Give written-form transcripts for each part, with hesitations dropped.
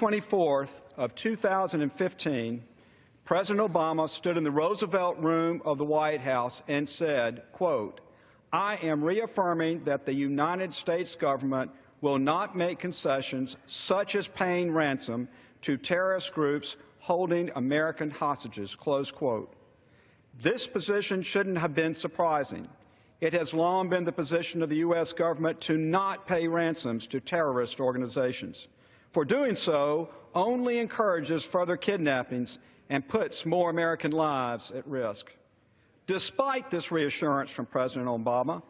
24th of 2015, President Obama stood in the Roosevelt Room of the White House and said, quote, "I am reaffirming that the United States government will not make concessions such as paying ransom to terrorist groups holding American hostages," close quote. This position shouldn't have been surprising. It has long been the position of the U.S. government to not pay ransoms to terrorist organizations. For doing so only encourages further kidnappings and puts more American lives at risk. Despite this reassurance from President Obama,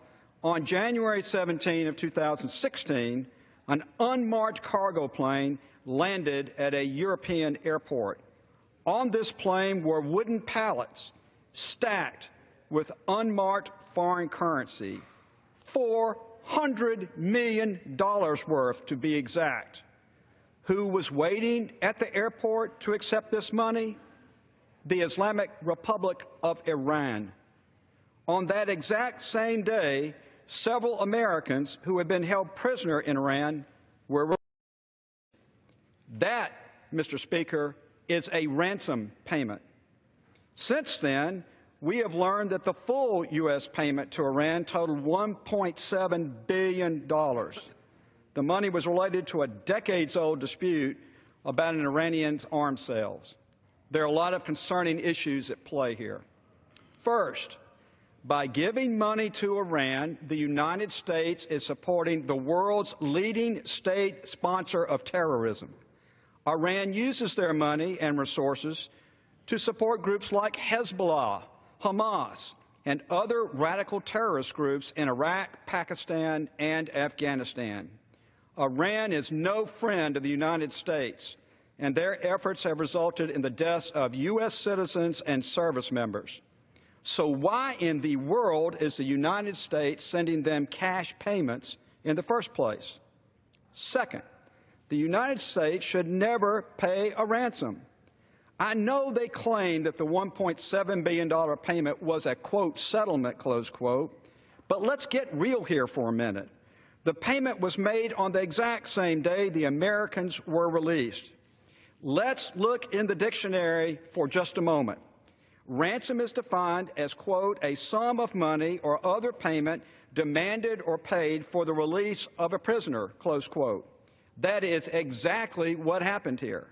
on January 17 of 2016, an unmarked cargo plane landed at a European airport. On this plane were wooden pallets stacked with unmarked foreign currency, $400 million worth to be exact. Who was waiting at the airport to accept this money? The Islamic Republic of Iran. On that exact same day, several Americans who had been held prisoner in Iran were released. That, Mr. Speaker, is a ransom payment. Since then, we have learned that the full U.S. payment to Iran totaled $1.7 billion. The money was related to a decades-old dispute about an Iranian's arms sales. There are a lot of concerning issues at play here. First, by giving money to Iran, the United States is supporting the world's leading state sponsor of terrorism. Iran uses their money and resources to support groups like Hezbollah, Hamas, and other radical terrorist groups in Iraq, Pakistan, and Afghanistan. Iran is no friend of the United States, and their efforts have resulted in the deaths of U.S. citizens and service members. So why in the world is the United States sending them cash payments in the first place? Second, the United States should never pay a ransom. I know they claim that the $1.7 billion payment was a, quote, settlement, close quote, but let's get real here for a minute. The payment was made on the exact same day the Americans were released. Let's look in the dictionary for just a moment. Ransom is defined as, quote, a sum of money or other payment demanded or paid for the release of a prisoner, close quote. That is exactly what happened here.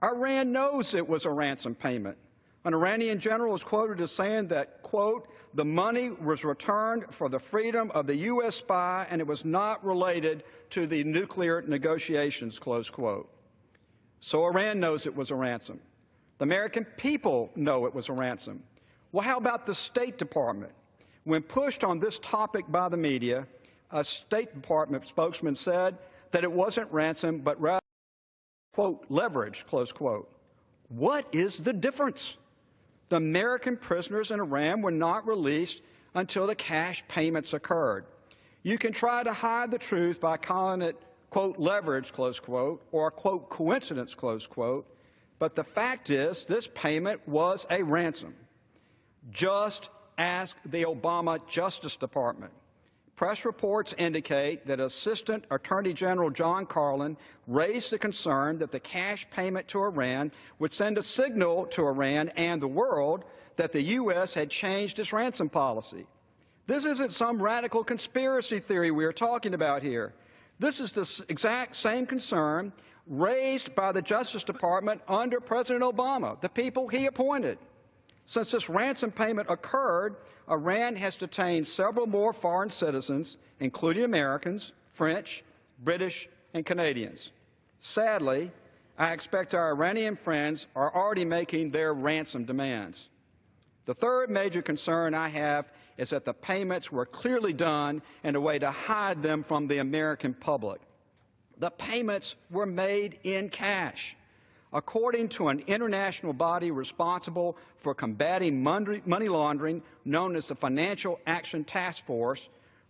Iran knows it was a ransom payment. An Iranian general is quoted as saying that, quote, the money was returned for the freedom of the U.S. spy and it was not related to the nuclear negotiations, close quote. So Iran knows it was a ransom. The American people know it was a ransom. Well, how about the State Department? When pushed on this topic by the media, a State Department spokesman said that it wasn't ransom, but rather, quote, leverage, close quote. What is the difference? The American prisoners in Iran were not released until the cash payments occurred. You can try to hide the truth by calling it, quote, leverage, close quote, or, quote, coincidence, close quote, but the fact is this payment was a ransom. Just ask the Obama Justice Department. Press reports indicate that Assistant Attorney General John Carlin raised the concern that the cash payment to Iran would send a signal to Iran and the world that the U.S. had changed its ransom policy. This isn't some radical conspiracy theory we are talking about here. This is the exact same concern raised by the Justice Department under President Obama, the people he appointed. Since this ransom payment occurred, Iran has detained several more foreign citizens, including Americans, French, British, and Canadians. Sadly, I expect our Iranian friends are already making their ransom demands. The third major concern I have is that the payments were clearly done in a way to hide them from the American public. The payments were made in cash. According to an international body responsible for combating money laundering, known as the Financial Action Task Force,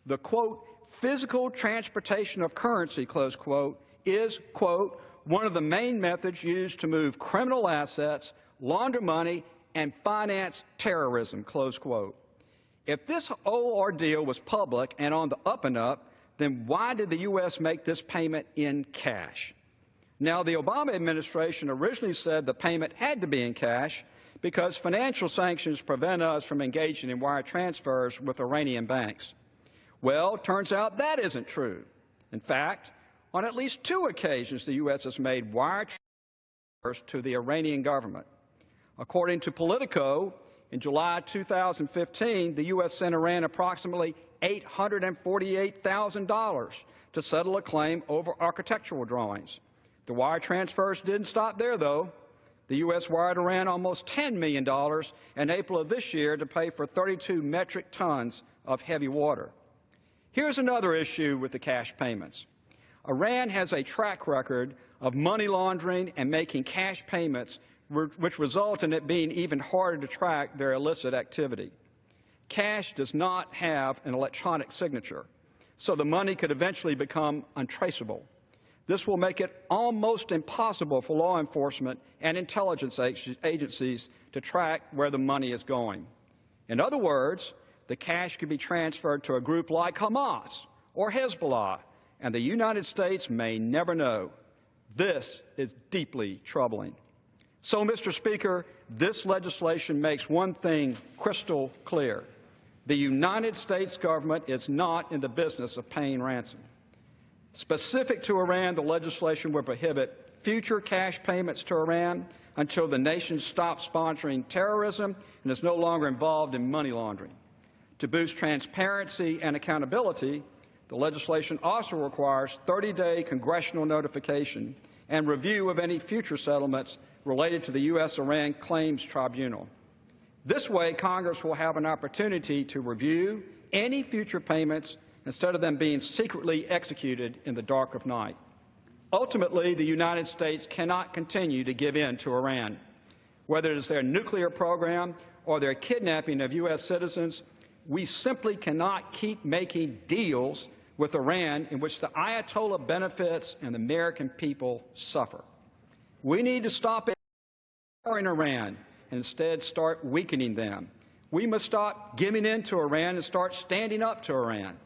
the, quote, physical transportation of currency, close quote, is, quote, one of the main methods used to move criminal assets, launder money, and finance terrorism, close quote. If this whole ordeal was public and on the up and up, then why did the U.S. make this payment in cash? Now, the Obama administration originally said the payment had to be in cash because financial sanctions prevent us from engaging in wire transfers with Iranian banks. Well, turns out that isn't true. In fact, on at least 2 occasions, the U.S. has made wire transfers to the Iranian government. According to Politico, in July 2015, the U.S. sent Iran approximately $848,000 to settle a claim over architectural drawings. The wire transfers didn't stop there, though. The U.S. wired Iran almost $10 million in April of this year to pay for 32 metric tons of heavy water. Here's another issue with the cash payments. Iran has a track record of money laundering and making cash payments, which result in it being even harder to track their illicit activity. Cash does not have an electronic signature, so the money could eventually become untraceable. This will make it almost impossible for law enforcement and intelligence agencies to track where the money is going. In other words, the cash could be transferred to a group like Hamas or Hezbollah, and the United States may never know. This is deeply troubling. So, Mr. Speaker, this legislation makes one thing crystal clear. The United States government is not in the business of paying ransom. Specific to Iran, the legislation will prohibit future cash payments to Iran until the nation stops sponsoring terrorism and is no longer involved in money laundering. To boost transparency and accountability, the legislation also requires 30-day congressional notification and review of any future settlements related to the U.S.-Iran Claims Tribunal. This way, Congress will have an opportunity to review any future payments instead of them being secretly executed in the dark of night. Ultimately, the United States cannot continue to give in to Iran. Whether it is their nuclear program or their kidnapping of U.S. citizens, we simply cannot keep making deals with Iran in which the Ayatollah benefits and the American people suffer. We need to stop empowering Iran and instead start weakening them. We must stop giving in to Iran and start standing up to Iran.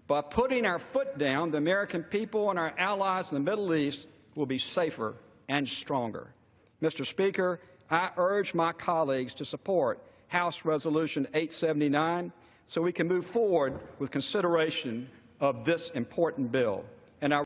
By putting our foot down, the American people and our allies in the Middle East will be safer and stronger. Mr. Speaker, I urge my colleagues to support House Resolution 879 so we can move forward with consideration of this important bill. And I